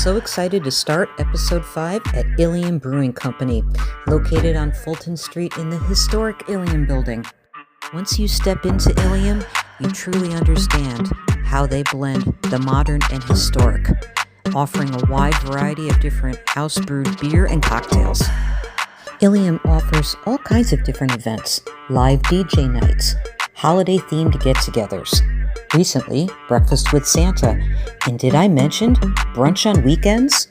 so excited to start episode 5 at Ilium Brewing Company, located on Fulton Street in the historic Ilium building. Once you step into Ilium, you truly understand how they blend the modern and historic, offering a wide variety of different house-brewed beer and cocktails. Ilium offers all kinds of different events, live DJ nights, holiday-themed get-togethers. Recently, breakfast with Santa, and did I mention brunch on weekends?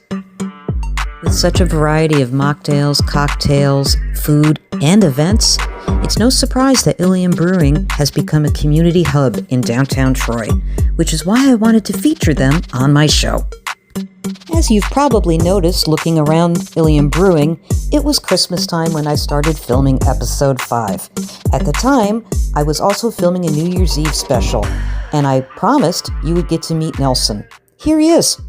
With such a variety of mocktails, cocktails, food, and events, it's no surprise that Ilium Brewing has become a community hub in downtown Troy, which is why I wanted to feature them on my show. As you've probably noticed looking around Ilium Brewing, it was Christmas time when I started filming episode 5. At the time, I was also filming a New Year's Eve special, and I promised you would get to meet Nelson. Here he is.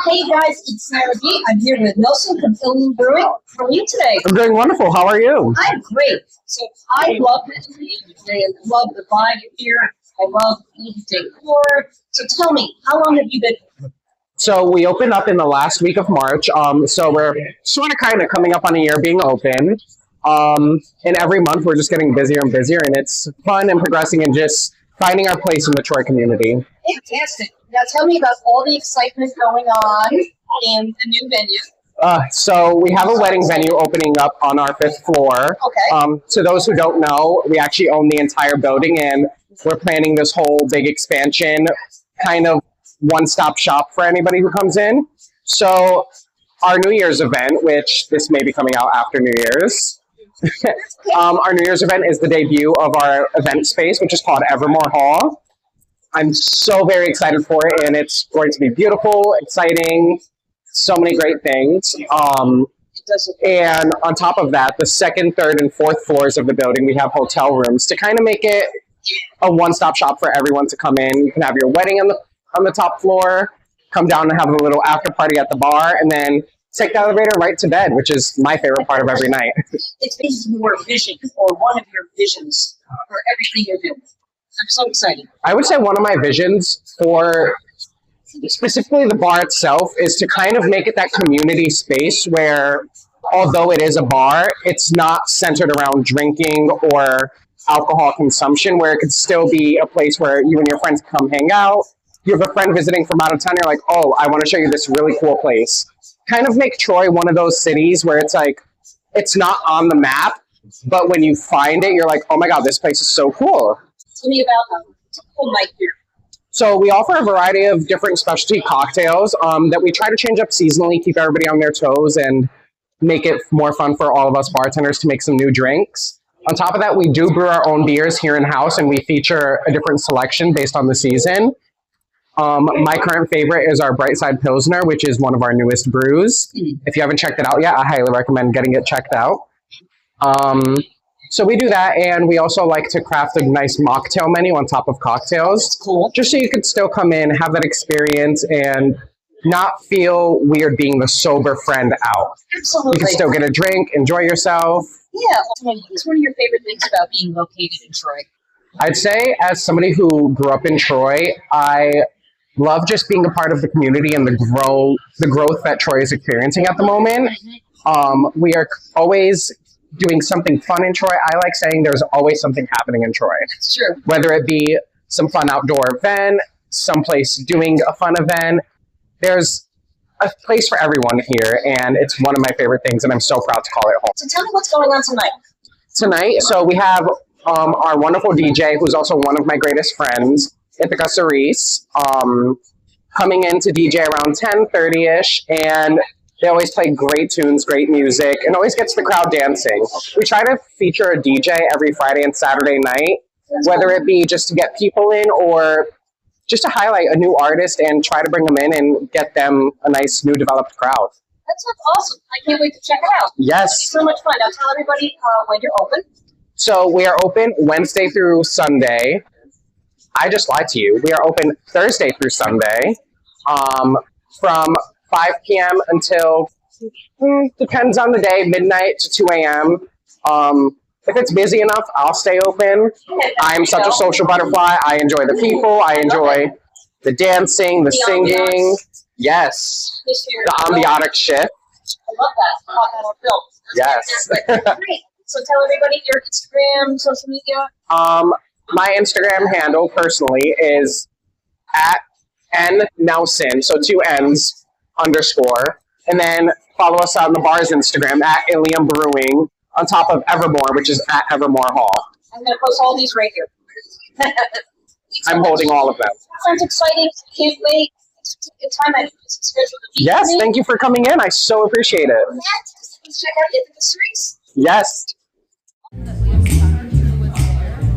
Hey guys, it's Sara. I'm here with Nelson from Ilium Brewing. How are you today? I'm doing wonderful. How are you? I'm great. So I love this. I love the vibe here. I love the decor. So tell me, how long have you been? So we opened up in the last week of March. So we're sort of kind of coming up on a year being open. And every month we're just getting busier and busier, and it's fun and progressing and just finding our place in the Troy community. Fantastic. Now tell me about all the excitement going on in the new venue. So we have a wedding venue opening up on our 5th floor. Okay. To those who don't know, we actually own the entire building, and we're planning this whole big expansion, kind of one-stop shop for anybody who comes in. So our New Year's event, which this may be coming out after New Year's, our New Year's event is the debut of our event space, which is called Evermore Hall. I'm so very excited for it, and it's going to be beautiful, exciting, so many great things. And on top of that, the 2nd, 3rd, and 4th floors of the building, we have hotel rooms to kind of make it a one-stop shop for everyone to come in. You can have your wedding on the top floor, come down and have a little after party at the bar, and then take the elevator right to bed, which is my favorite part of every night. It's basically your vision, or one of your visions for everything you're doing. I'm so excited. I would say one of my visions for specifically the bar itself is to kind of make it that community space where, although it is a bar, it's not centered around drinking or alcohol consumption, where it could still be a place where you and your friends come hang out. You have a friend visiting from out of town, you're like, oh, I want to show you this really cool place. Kind of make Troy one of those cities where it's like, it's not on the map, but when you find it, you're like, oh my God, this place is so cool. Tell me about a typical night here. So we offer a variety of different specialty cocktails that we try to change up seasonally, keep everybody on their toes, and make it more fun for all of us bartenders to make some new drinks. On top of that, we do brew our own beers here in-house, and we feature a different selection based on the season. My current favorite is our Brightside Pilsner, which is one of our newest brews. If you haven't checked it out yet, I highly recommend getting it checked out. So we do that, and we also like to craft a nice mocktail menu on top of cocktails. That's cool. Just so you could still come in, have that experience, and not feel weird being the sober friend out. Absolutely. You can still get a drink, enjoy yourself. Yeah. What's one of your favorite things about being located in Troy? I'd say, as somebody who grew up in Troy, I love just being a part of the community and the growth that Troy is experiencing at the moment. We are always doing something fun in Troy. I like saying there's always something happening in Troy. It's true. Whether it be some fun outdoor event, someplace doing a fun event, there's a place for everyone here, and it's one of my favorite things, and I'm so proud to call it home. So tell me what's going on tonight. Tonight, so we have our wonderful DJ, who's also one of my greatest friends, Ithaca Cerise, coming in to DJ around 10:30ish, and they always play great tunes, great music, and always gets the crowd dancing. We try to feature a DJ every Friday and Saturday night, whether it be just to get people in or just to highlight a new artist and try to bring them in and get them a nice new developed crowd. That sounds awesome. I can't wait to check it out. Yes. It's so much fun. Now tell everybody when you're open. So we are open Wednesday through Sunday. I just lied to you. We are open Thursday through Sunday from 5 p.m. until, depends on the day, midnight to 2 a.m. If it's busy enough, I'll stay open. I'm such a social butterfly. I enjoy the people. I enjoy the dancing, the singing. Yes. Just here. The ambiotic shift. I love that. Caught that on film. Yes. Great. So tell everybody your Instagram, social media. My Instagram handle personally is at N Nelson, so 2 N's underscore. And then follow us on the bar's Instagram at Ilium Brewing, on top of Evermore, which is at Evermore Hall. I'm going to post all these right here. I'm holding all of them. Sounds exciting. Can't wait. It's a good time. I schedule the Yes, thank you for coming in. I so appreciate it. Let's check out Ithaca Streets. Yes.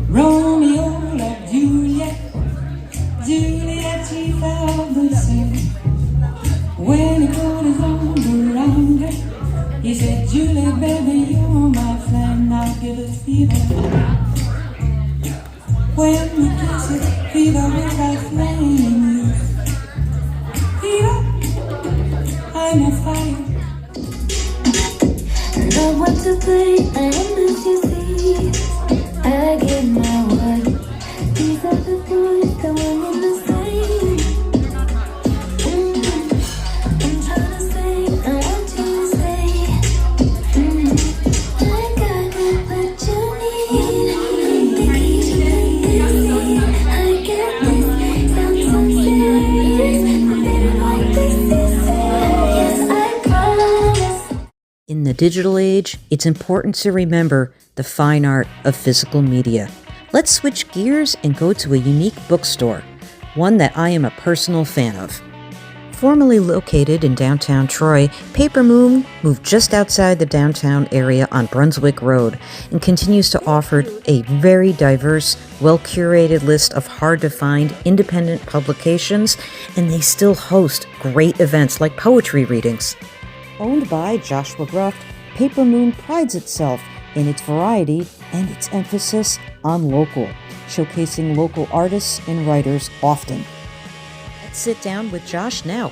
Romeo loved Juliet, Juliet she felt the same. When he put his arms around her, he said, Julie, baby, you're my friend, I'll give it fever. When we kiss it, fever with our flame youth. Fever, I'm a fire. Love what to play, I am as you see. I give my word. These are the boys that were in the same. I'm trying to say, I want you to say. I got what you need. I get this. Sounds so serious. Baby, like this is serious. I promise. In the digital age, it's important to remember the fine art of physical media. Let's switch gears and go to a unique bookstore, one that I am a personal fan of. Formerly located in downtown Troy, Paper Moon moved just outside the downtown area on Brunswick Road and continues to offer a very diverse, well-curated list of hard-to-find independent publications, and they still host great events like poetry readings. Owned by Joshua Gruft, Paper Moon prides itself in its variety and its emphasis on local, showcasing local artists and writers often. Let's sit down with Josh now.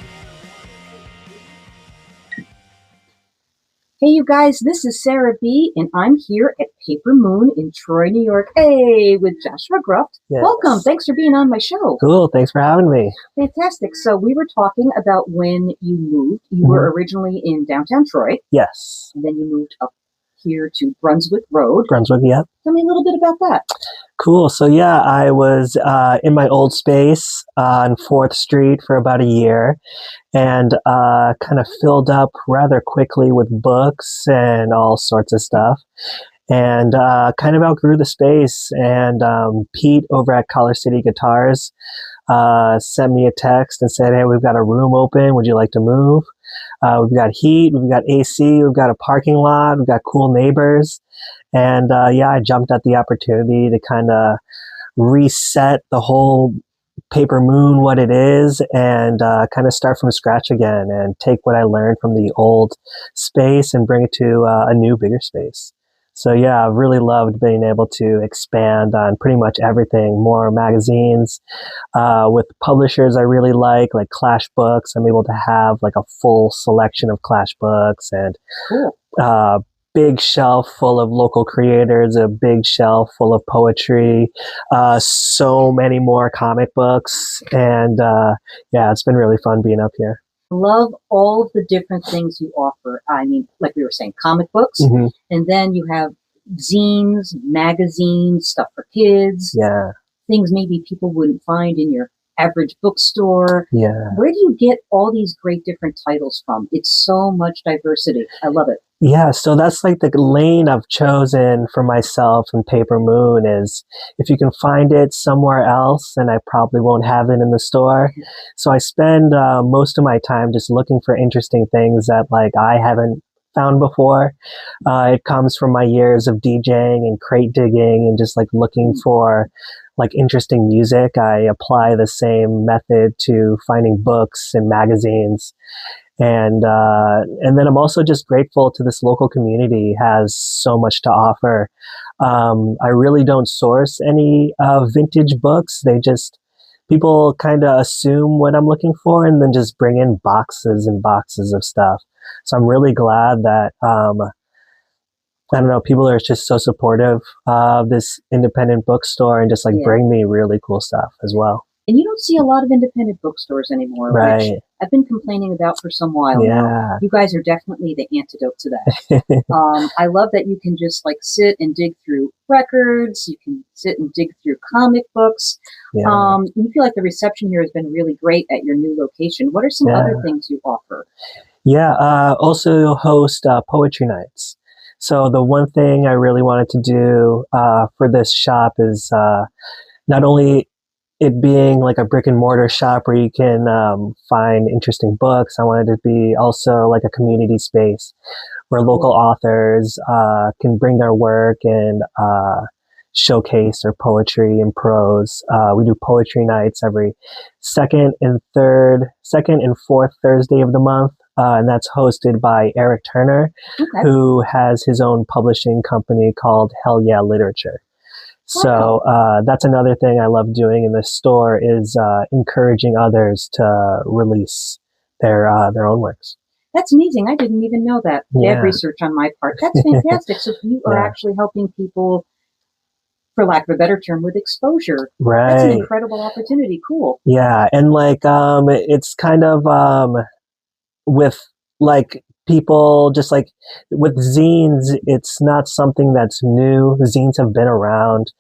Hey, you guys, this is Sara B, and I'm here at Paper Moon in Troy, New York. Hey, with Joshua Gruft. Yes. Welcome. Thanks for being on my show. Cool. Thanks for having me. Fantastic. So we were talking about when you moved. You were originally in downtown Troy, Yes. and then you moved up here to Brunswick Road. Brunswick, yep. Tell me a little bit about that. Cool. So yeah, I was in my old space on 4th Street for about a year and kind of filled up rather quickly with books and all sorts of stuff. And kind of outgrew the space. And Pete over at Collar City Guitars sent me a text and said, hey, we've got a room open. Would you like to move? We've got heat, we've got AC, we've got a parking lot, we've got cool neighbors. And yeah, I jumped at the opportunity to kind of reset the whole Paper Moon, what it is, and kind of start from scratch again and take what I learned from the old space and bring it to a new, bigger space. So yeah, I've really loved being able to expand on pretty much everything, more magazines, with publishers I really like Clash Books. I'm able to have like a full selection of Clash Books and big shelf full of local creators, a big shelf full of poetry, so many more comic books. And yeah, it's been really fun being up here. Love all of the different things you offer. I mean, like we were saying, comic books, and then you have zines, magazines, stuff for kids. Yeah. Things maybe people wouldn't find in your average bookstore. Yeah. Where do you get all these great different titles from? It's so much diversity. I love it. Yeah, so that's like the lane I've chosen for myself in Paper Moon is if you can find it somewhere else, then I probably won't have it in the store. So I spend most of my time just looking for interesting things that like I haven't found before. It comes from my years of DJing and crate digging and just like looking for like interesting music. I apply the same method to finding books and magazines. And then I'm also just grateful to this local community. It has so much to offer. I really don't source any vintage books. People kind of assume what I'm looking for and then just bring in boxes and boxes of stuff. So I'm really glad that, I don't know, people are just so supportive of this independent bookstore and just like bring me really cool stuff as well. And you don't see a lot of independent bookstores anymore, which Right. I've been complaining about for some while now. Yeah. You guys are definitely the antidote to that. I love that you can just like sit and dig through records. You can sit and dig through comic books. Yeah. You feel like the reception here has been really great at your new location. What are some Yeah. other things you offer? Yeah. Also host poetry nights. So the one thing I really wanted to do for this shop is not only it being like a brick and mortar shop where you can find interesting books, I wanted it to be also like a community space where local authors can bring their work and showcase their poetry and prose. We do poetry nights every second and fourth Thursday of the month. And that's hosted by Eric Turner, who has his own publishing company called Hell Yeah Literature. So that's another thing I love doing in this store is encouraging others to release their own works. That's amazing. I didn't even know that. Yeah. Bad research on my part. That's fantastic. So you are actually helping people, for lack of a better term, with exposure. Right. That's an incredible opportunity. Cool. Yeah. And like it's kind of with like people just like with zines, it's not something that's new. Zines have been around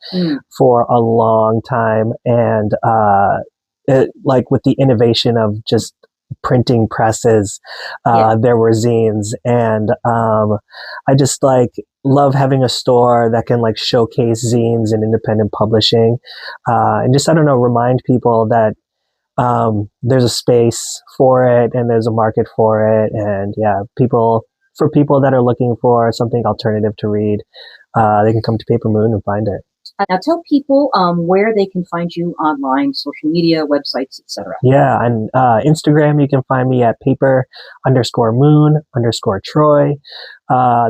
for a long time. And like with the innovation of just printing presses, there were zines. And I just like love having a store that can like showcase zines and independent publishing. And just, I don't know, remind people that there's a space for it and there's a market for it. And yeah, for people that are looking for something alternative to read, they can come to Paper Moon and find it. Now tell people where they can find you online, social media, websites, etc. Yeah, on Instagram, you can find me at paper_moon_Troy.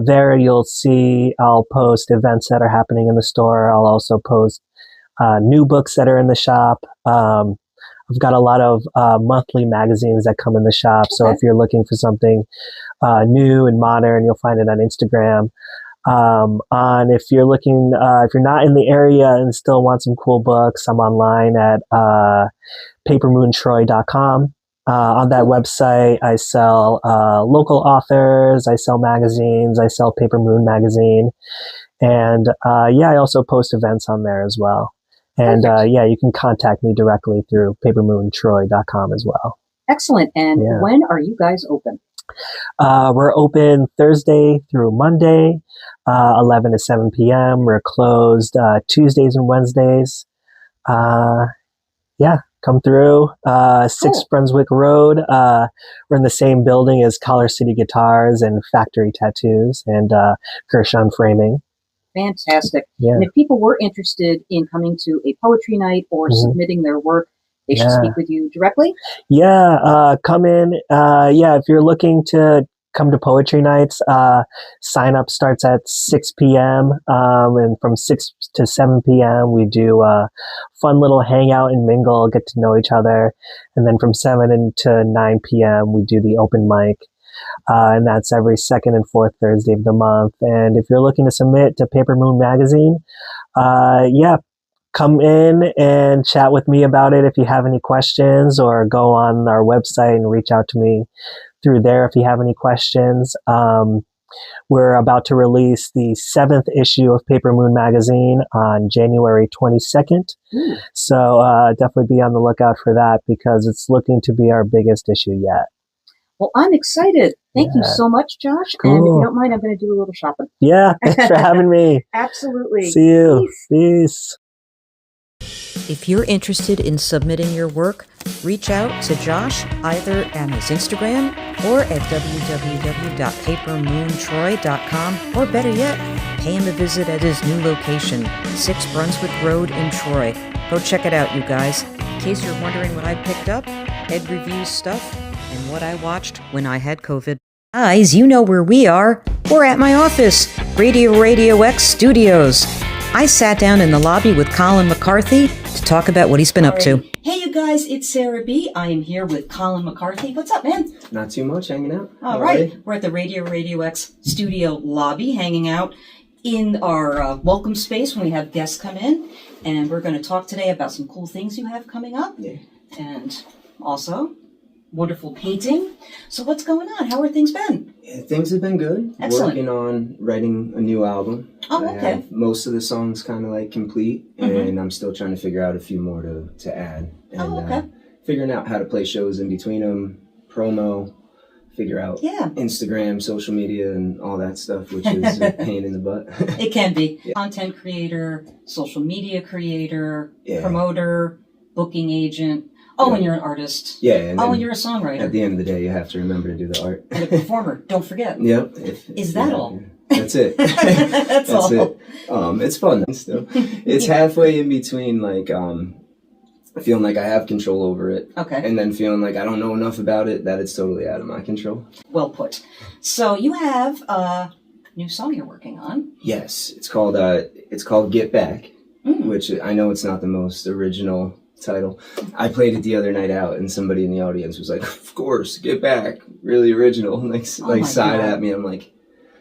There you'll see I'll post events that are happening in the store. I'll also post new books that are in the shop. I've got a lot of monthly magazines that come in the shop. So if you're looking for something new and modern, you'll find it on Instagram. If you're looking, if you're not in the area and still want some cool books, I'm online at papermoontroy.com. On that website, I sell local authors, I sell magazines, I sell Paper Moon magazine. And I also post events on there as well. And you can contact me directly through papermoontroy.com as well. Excellent. And when are you guys open? We're open Thursday through Monday, 11 to 7 p.m. We're closed Tuesdays and Wednesdays. Come through. 6 Brunswick Road. We're in the same building as Collar City Guitars and Factory Tattoos and Gershon Framing. Fantastic. Yeah. And if people were interested in coming to a poetry night or submitting their work, they should speak with you directly? Yeah, come in. If you're looking to come to poetry nights, sign up starts at 6 p.m. And from 6 to 7 p.m. we do a fun little hangout and mingle, get to know each other. And then from 7 to 9 p.m. we do the open mic. And that's every second and fourth Thursday of the month. And if you're looking to submit to Paper Moon Magazine, come in and chat with me about it if you have any questions, or go on our website and reach out to me through there if you have any questions. We're about to release the 7th issue of Paper Moon Magazine on January 22nd. So definitely be on the lookout for that because it's looking to be our biggest issue yet. Well, I'm excited. Thank you so much, Josh. Cool. And if you don't mind, I'm going to do a little shopping. Yeah, thanks for having me. Absolutely. See you. Peace. If you're interested in submitting your work, reach out to Josh either on his Instagram or at www.papermoontroy.com, or better yet, pay him a visit at his new location, 6 Brunswick Road in Troy. Go check it out, you guys. In case you're wondering what I picked up, Ed reviews stuff, and what I watched when I had COVID. Guys, you know where we are. We're at my office, Radio X Studios. I sat down in the lobby with Colin McCarthy to talk about what he's been up to. Hey, you guys, it's Sara B. I am here with Colin McCarthy. What's up, man? Not too much, hanging out. All right. We're at the Radio X studio lobby, hanging out in our welcome space when we have guests come in. And we're going to talk today about some cool things you have coming up. Yeah. And also wonderful painting. So what's going on? How are things been? Yeah, things have been good. Excellent. Working on writing a new album. Oh, I okay. have most of the songs kind of like complete, and I'm still trying to figure out a few more to add. And, Oh, okay. Figuring out how to play shows in between them, promo, figure out Yeah. Instagram, social media, and all that stuff, which is a pain in the butt. It can be. Yeah. Content creator, social media creator, Yeah. promoter, booking agent. Oh, Yeah. and you're an artist. Yeah, and Oh, then and you're a songwriter. at the end of the day, you have to remember to do the art. And a performer. Don't forget. Yep. Is that all? That's it. That's all. it. It's fun still. It's halfway in between, like, feeling like I have control over it, Okay. and then feeling like I don't know enough about it, that it's totally out of my control. Well put. So you have a new song you're working on. Yes, it's called Get Back, which I know it's not the most original title. I played it the other night out, and somebody in the audience was like, "Of course, Get Back, really original." And like my sighed God. at me. I'm like,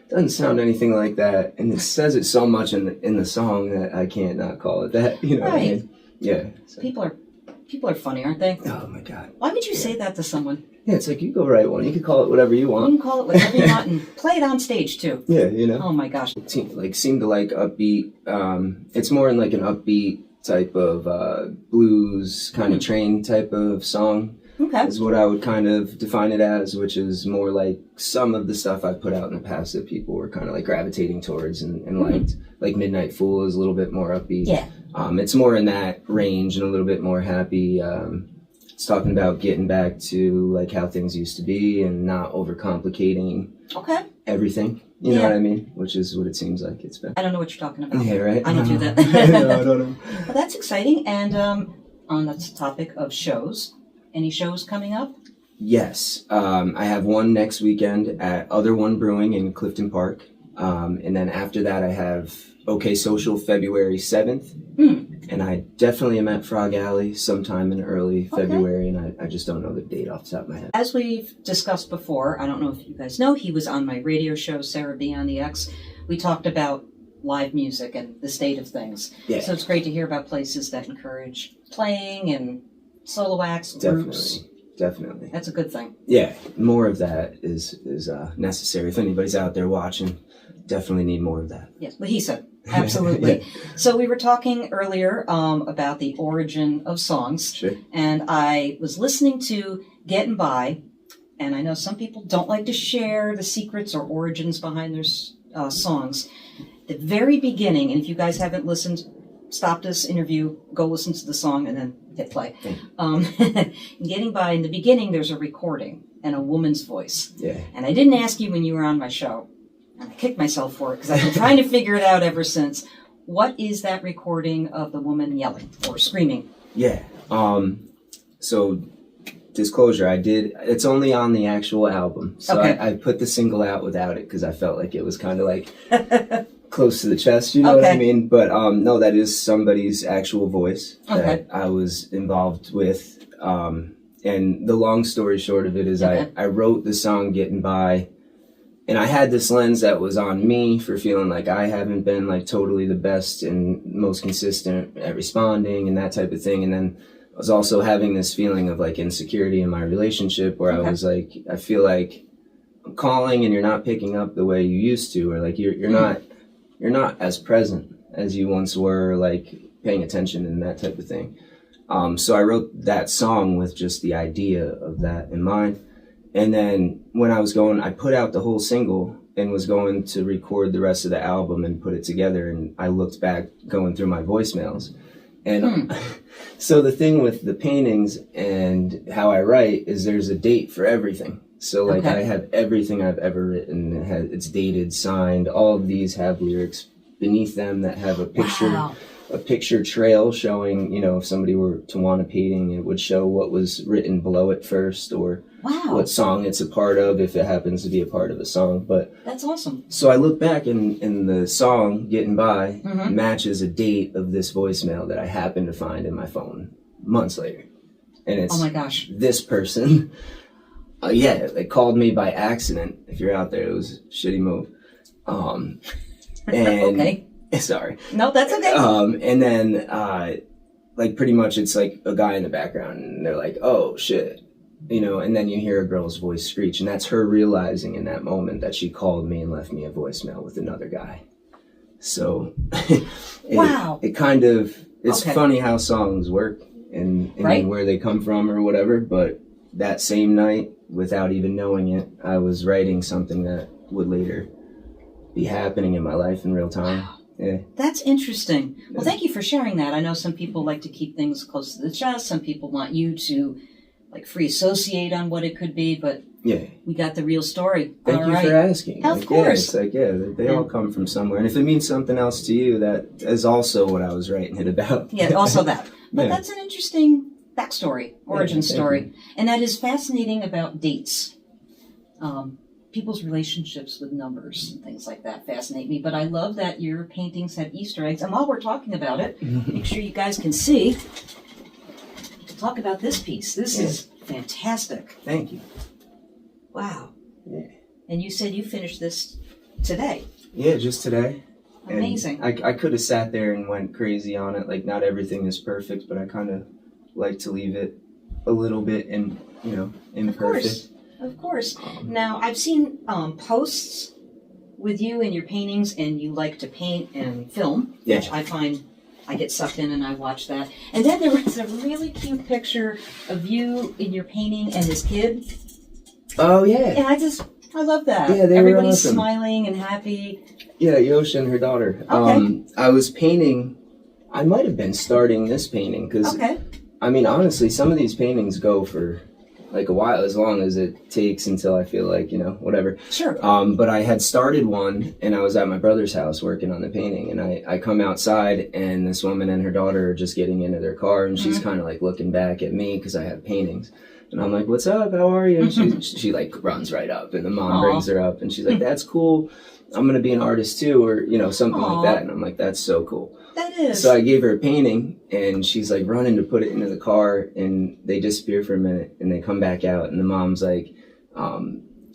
doesn't sound anything like that, and it says it so much in the song that I can't not call it that. You know what I Right. mean? Yeah. So- People are funny, aren't they? oh my God. Why would you say that to someone? Yeah, it's like you go write one. You can call it whatever you You want. can call it whatever you want and play it on stage too. Yeah, you know. Oh my gosh. Seem to like upbeat. It's more in like an upbeat type of blues kind of train type of song Okay. is what I would kind of define it as, which is more like some of the stuff I've put out in the past that people were kind of like gravitating towards and liked. Like Midnight Fool is a little bit more upbeat. Yeah. It's more in that range and a little bit more happy. It's talking about getting back to like how things used to be and not overcomplicating Okay. everything. You know Yeah. what I mean? Which is what it seems like it's been. I don't know what you're talking about. Yeah, right? I don't do that. No, I don't know. Well, that's exciting. And on the topic of shows, any shows coming up? Yes. I have one next weekend at Other One Brewing in Clifton Park. And then after that, I have OK Social February 7th. And I definitely am at Frog Alley sometime in early February. And I just don't know the date off the top of my head. As we've discussed before, I don't know if you guys know, he was on my radio show, Sara B on the X. We talked about live music and the state of things. Yeah. So it's great to hear about places that encourage playing and solo acts, groups. Definitely. That's a good thing. Yeah, more of that is necessary. If anybody's out there watching, definitely need more of that. Yes, but he said, absolutely. So we were talking earlier about the origin of songs. Sure. And I was listening to Getting By, and I know some people don't like to share the secrets or origins behind their songs. The very beginning, and if you guys haven't listened, stop this interview, go listen to the song, and then hit play. Getting By, in the beginning, there's a recording and a woman's voice. Yeah. And I didn't ask you when you were on my show, and I kicked myself for it because I've been trying to figure it out ever since. What is that recording of the woman yelling or screaming? Yeah. So disclosure, it's only on the actual album. So Okay. I put the single out without it because I felt like it was kind of like close to the chest, you know what I Okay. mean? But no, that is somebody's actual voice Okay. that I was involved with. And the long story short of it is Okay. I wrote the song Getting By, and I had this lens that was on me for feeling like I haven't been like totally the best and most consistent at responding and that type of thing. And then I was also having this feeling of like insecurity in my relationship where Okay. I was like, I feel like I'm calling and you're not picking up the way you used to, or like you're not as present as you once were, like paying attention and that type of thing. So I wrote that song with just the idea of that in mind. And then when I put out the whole single and was going to record the rest of the album and put it together. And I looked back going through my voicemails. And so the thing with the paintings and how I write is there's a date for everything. So like Okay. I have everything I've ever written. It's dated, signed. All of these have lyrics beneath them that have a picture. Wow. A picture trail showing, if somebody were to want a painting, it would show what was written below it first, or Wow. what song it's a part of, if it happens to be a part of a song. But That's awesome. so I look back in the song Getting By Mhm. matches a date of this voicemail that I happened to find in my phone months later. And it's Oh my gosh. this person. They called me by accident. If you're out there, it was a shitty move. And Okay. Sorry. No, that's okay. And then, like, pretty much it's like a guy in the background, and they're like, oh, shit. And then you hear a girl's voice screech, and that's her realizing in that moment that she called me and left me a voicemail with another guy. So, Wow. It kind of, it's Okay. funny how songs work and Right. where they come from or whatever, but that same night, without even knowing it, I was writing something that would later be happening in my life in real time. Yeah. That's interesting. Well, thank you for sharing that. I know some people like to keep things close to the chest. Some people want you to like free associate on what it could be, but Yeah. we got the real story. Thank All you right. for asking. Of Like, course. Yeah, it's like, they all come from somewhere. And if it means something else to you, that is also what I was writing it about. Yeah, also that. But Yeah. that's an interesting backstory, origin thank story. you. And that is fascinating about dates. People's relationships with numbers and things like that fascinate me. But I love that your paintings have Easter eggs. And while we're talking about it, make sure you guys can see. Talk about this piece. This is fantastic. Thank you. Wow. Yeah. And you said you finished this today. Yeah, just today. And Amazing. I could have sat there and went crazy on it. Like, not everything is perfect, but I kind of like to leave it a little bit imperfect. Of course. Of course. Now, I've seen posts with you and your paintings, and you like to paint and film, Yeah. which I find I get sucked in and I watch that. And then there was a really cute picture of you in your painting and this kid. Oh, yeah. And I love that. Yeah, they were Everybody's awesome. smiling and happy. Yeah, Yosha and her daughter. Okay. I was painting. I might have been starting this painting because, Okay. I mean, honestly, some of these paintings go for like a while, as long as it takes until I feel like, whatever. Sure. But I had started one, and I was at my brother's house working on the painting, and I come outside, and this woman and her daughter are just getting into their car, and she's kind of like looking back at me because I have paintings. And I'm like, what's up? How are you? And she like runs right up, and the mom Aw. brings her up, and she's like, that's cool. I'm going to be an artist too, or, something Aw. like that. And I'm like, that's so cool. That is. So I gave her a painting, and she's like running to put it into the car, and they disappear for a minute, and they come back out, and the mom's like,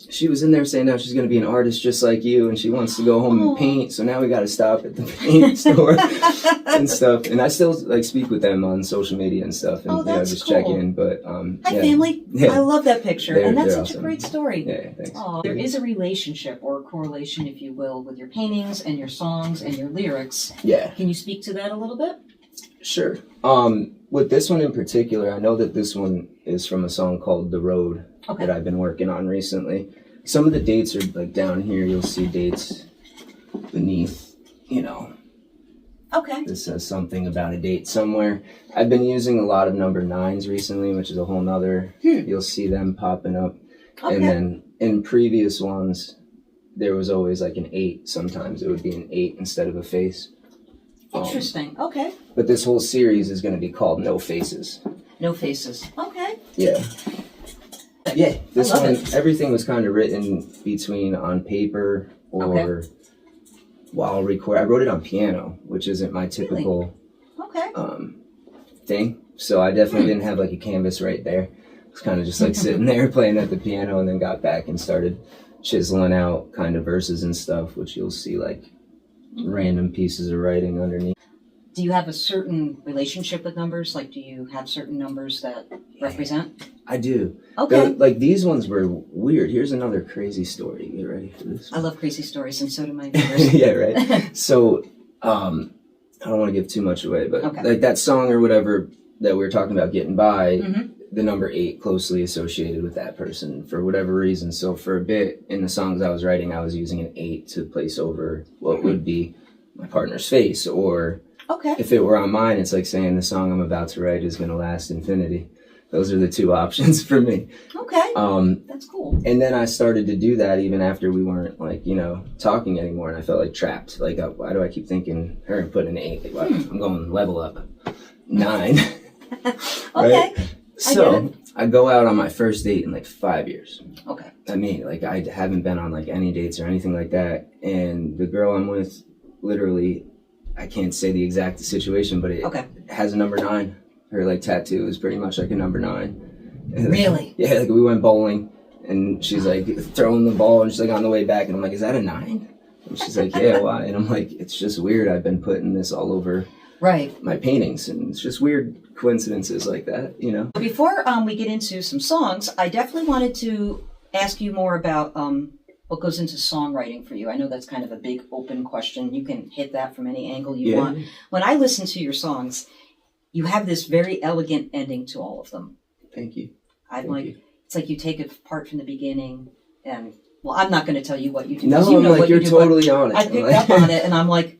she was in there saying now she's going to be an artist just like you, and she wants to go home and paint, so now we got to stop at the paint store and stuff. And I still like speak with them on social media and stuff, and that's just cool. check in. But Hi, yeah. family. Yeah. I love that picture. And that's They're such a awesome. great story. Yeah, thanks. Oh, there is a relationship or a correlation, if you will, with your paintings and your songs and your lyrics. Yeah. Can you speak to that a little bit? Sure. With this one in particular, I know that this one is from a song called The Road that I've been working on recently. Some of the dates are like down here. You'll see dates beneath, Okay. this says something about a date somewhere. I've been using a lot of number 9s recently, which is a whole nother, you'll see them popping up. Okay. And then in previous ones, there was always like an 8. Sometimes it would be an 8 instead of a face. Interesting. Okay. But this whole series is going to be called No Faces. No faces. Okay. Yeah. Yeah, this I love one, it. everything was kind of written between on paper or while recording. I wrote it on piano, which isn't my typical Okay. thing. So I definitely didn't have like a canvas right there. I was kind of just like sitting there playing at the piano, and then got back and started chiseling out kind of verses and stuff, which you'll see like random pieces of writing underneath. Do you have a certain relationship with numbers? Like, do you have certain numbers that represent? I do. Okay. Like these ones were weird. Here's another crazy story. You ready for this? I love crazy stories, and so do my viewers. Yeah, right. So, I don't want to give too much away, but Okay. like that song or whatever that we were talking about, Getting By, Mhm. the number 8 closely associated with that person for whatever reason. So for a bit in the songs I was writing, I was using an 8 to place over what would be my partner's face, or Okay. if it were on mine, it's like saying the song I'm about to write is going to last infinity. Those are the two options for me. Okay. That's cool. And then I started to do that even after we weren't like, talking anymore. And I felt like trapped. Like, why do I keep thinking her and put an 8? Like, why? I'm going level up 9. Okay. So I go out on my first date in like 5 years. Okay. I mean, like I haven't been on like any dates or anything like that. And the girl I'm with, literally, I can't say the exact situation, but it has a number 9. Her like tattoo is pretty much like a number 9. Really? Yeah, like we went bowling, and she's like throwing the ball, and she's like on the way back, and I'm like, is that a 9? And she's like, yeah, why? And I'm like, it's just weird. I've been putting this all over Right. my paintings, and it's just weird coincidences like that, you know? Before we get into some songs, I definitely wanted to ask you more about what goes into songwriting for you. I know that's kind of a big open question. You can hit that from any angle you want. When I listen to your songs, you have this very elegant ending to all of them. Thank you. It's like you take it apart from the beginning, and well, I'm not going to tell you what you do. No, you know like, what you're you do, totally on it. I picked up on it, and I'm like,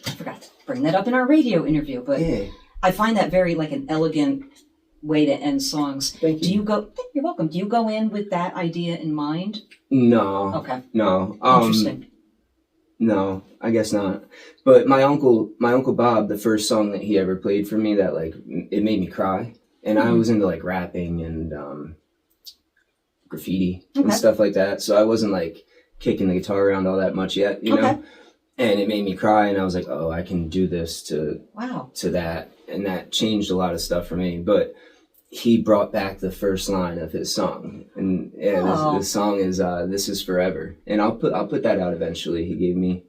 I forgot to bring that up in our radio interview, but Yeah. I find that very like an elegant way to end songs. Thank you. You're welcome. Do you go in with that idea in mind? No. Okay. No. Interesting. No, I guess not. But my uncle Bob, the first song that he ever played for me that like it made me cry. And I was into like rapping and graffiti and stuff like that. So I wasn't like kicking the guitar around all that much yet, you know? And it made me cry, and I was like, oh, I can do this to that. And that changed a lot of stuff for me. But he brought back the first line of his song. And this song is This Is Forever. And I'll put that out eventually. He gave me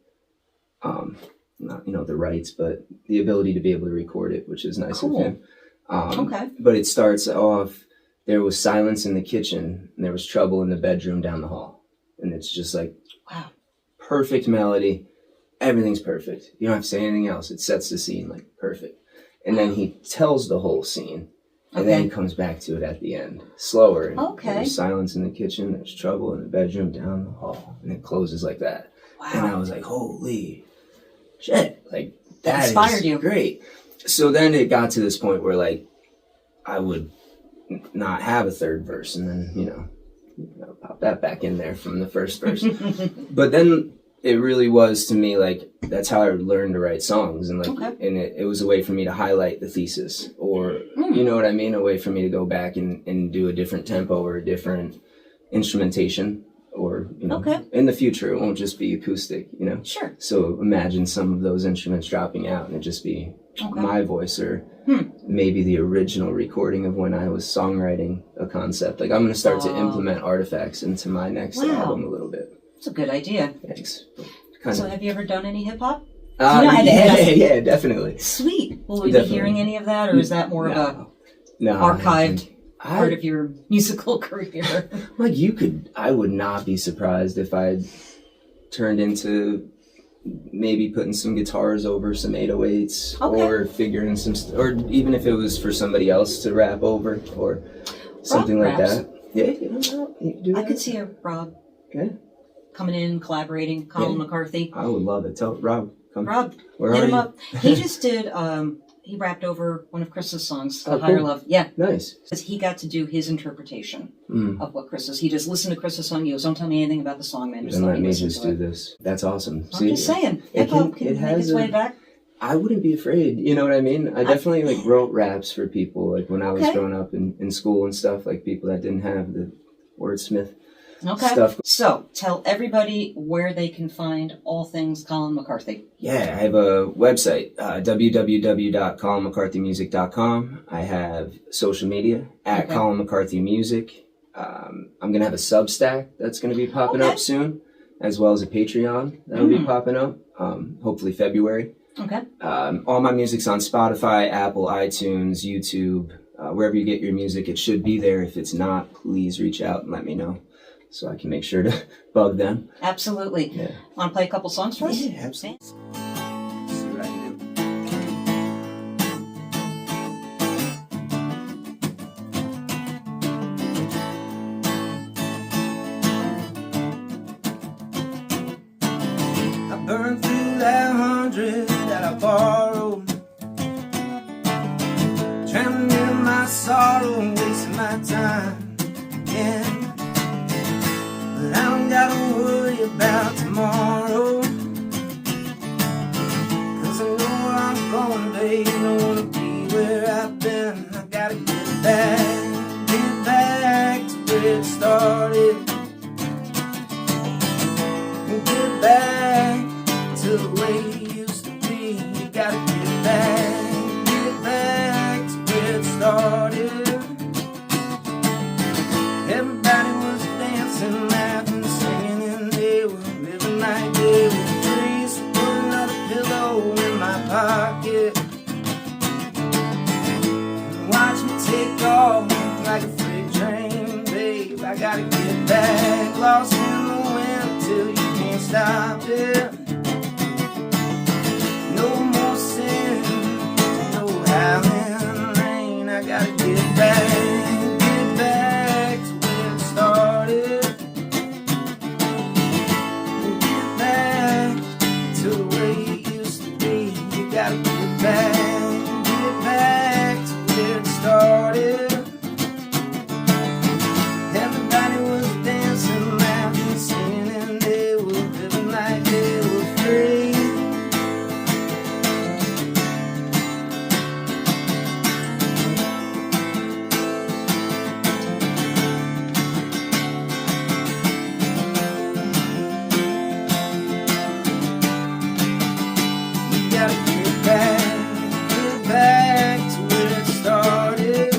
not the rights, but the ability to be able to record it, which is nice of him. But it starts off, there was silence in the kitchen, and there was trouble in the bedroom down the hall. And it's just like, wow, perfect melody. Everything's perfect. You don't have to say anything else. It sets the scene like perfect. And then he tells the whole scene, and then he comes back to it at the end, slower. And there's silence in the kitchen, there's trouble in the bedroom down the hall, and it closes like that. Wow. And I was like, holy shit, like that inspired you. Great. So then it got to this point where like I would not have a third verse, and then pop that back in there from the first verse. But then it really was to me like that's how I learned to write songs, and like and it was a way for me to highlight the thesis, or you know what I mean, a way for me to go back and do a different tempo or a different instrumentation, or in the future it won't just be acoustic, Sure. So imagine some of those instruments dropping out and it just be my voice, or maybe the original recording of when I was songwriting a concept. Like I'm going to start to implement artifacts into my next album a little bit. That's a good idea. Thanks. So have you ever done any hip hop? Yeah, definitely. Sweet. Will we be hearing any of that, or is that more of a archived part of your musical career? Like I would not be surprised if I turned into maybe putting some guitars over some 808s, or figuring some, or even if it was for somebody else to rap over, or something like that. Yeah, you can do that. I could see a Rob coming in, collaborating, Colin McCarthy. I would love it. Tell Rob, come. Rob, hit him up. He just did, he rapped over one of Chris's songs, Higher Love. Yeah. Nice. Because he got to do his interpretation of what Chris is. He just listened to Chris's song. He goes, don't tell me anything about the song, man. Just let me just do this. That's awesome. I'm just saying. Hip-hop can make its way back. I wouldn't be afraid. You know what I mean? I definitely like wrote raps for people, like when I was growing up in school and stuff, like people that didn't have the wordsmith stuff. So tell everybody where they can find all things Colin McCarthy. Yeah, I have a website, www.colinmccarthymusic.com. I have social media at Colin McCarthy Music. I'm going to have a Substack that's going to be popping up soon, as well as a Patreon that'll be popping up, hopefully February. Okay. All my music's on Spotify, Apple, iTunes, YouTube, wherever you get your music. It should be there. If it's not, please reach out and let me know, so I can make sure to bug them. Absolutely. Yeah. Want to play a couple songs for us? Yeah, absolutely. See what I can do. I burned through that 100 that I borrowed, drowning in my sorrow and wasting my time again. But I don't gotta worry about tomorrow, 'cause I know where I'm going, babe. Don't wanna be where I've been. I gotta get back to where it started, and get back to the way it used to be. You gotta get back to where it started. Everybody was dancing, laughing, singing, and they were living like they were gotta get back. Lost in the wind till you can't stop it. No more sin, no howling rain. I gotta get back to where it started. Get back to the way it used to be. You gotta get back to where it started. Everybody was dancing, laughing, singing, and they were living like they were free. You gotta get back to where it started.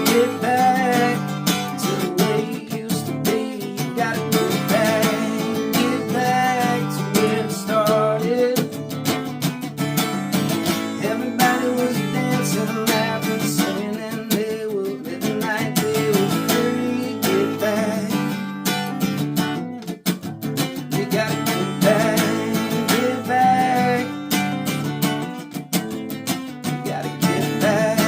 Get back to the way it used to be. You gotta get back to where it started. Everybody was dancing, laughing, singing, and they were living like they were free. Get back. You gotta get back. You gotta get back.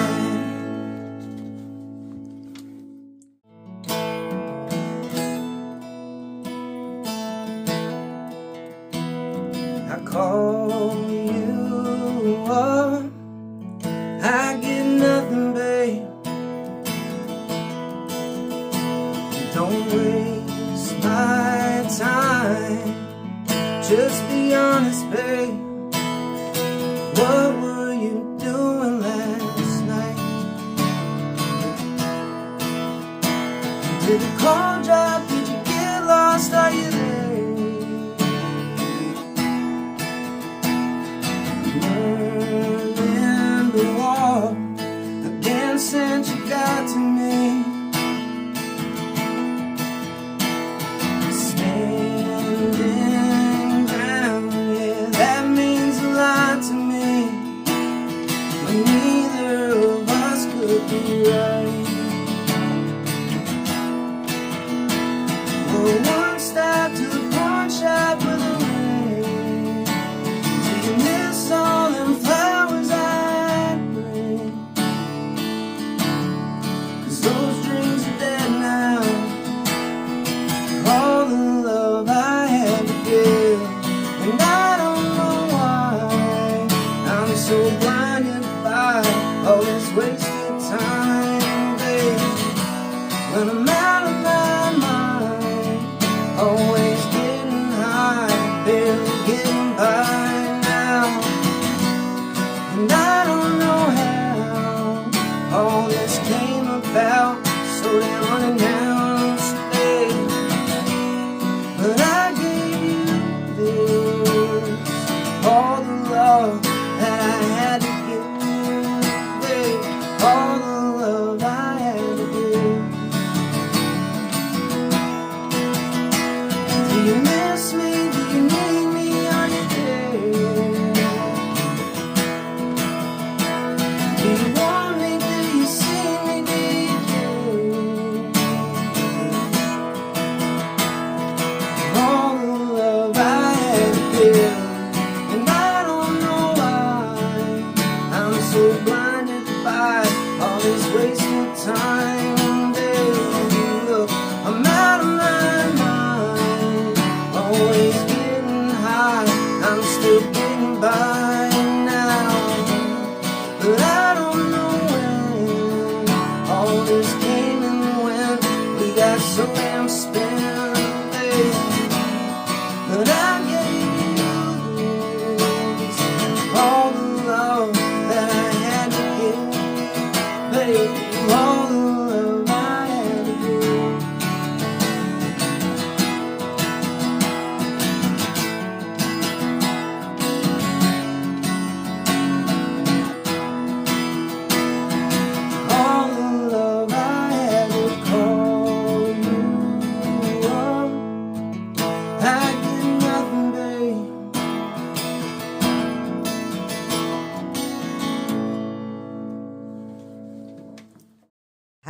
I call you up, I get nothing, babe. Don't waste my time. Just be honest, babe. What were you doing last night? Did the call drop? Did you get lost? Are you there? Learning to walk again since you got to me. Standing ground, yeah, that means a lot to me. When neither of us could be right.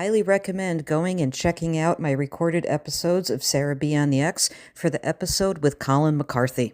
highly recommend going and checking out my recorded episodes of Sarah B on the X for the episode with Colin McCarthy.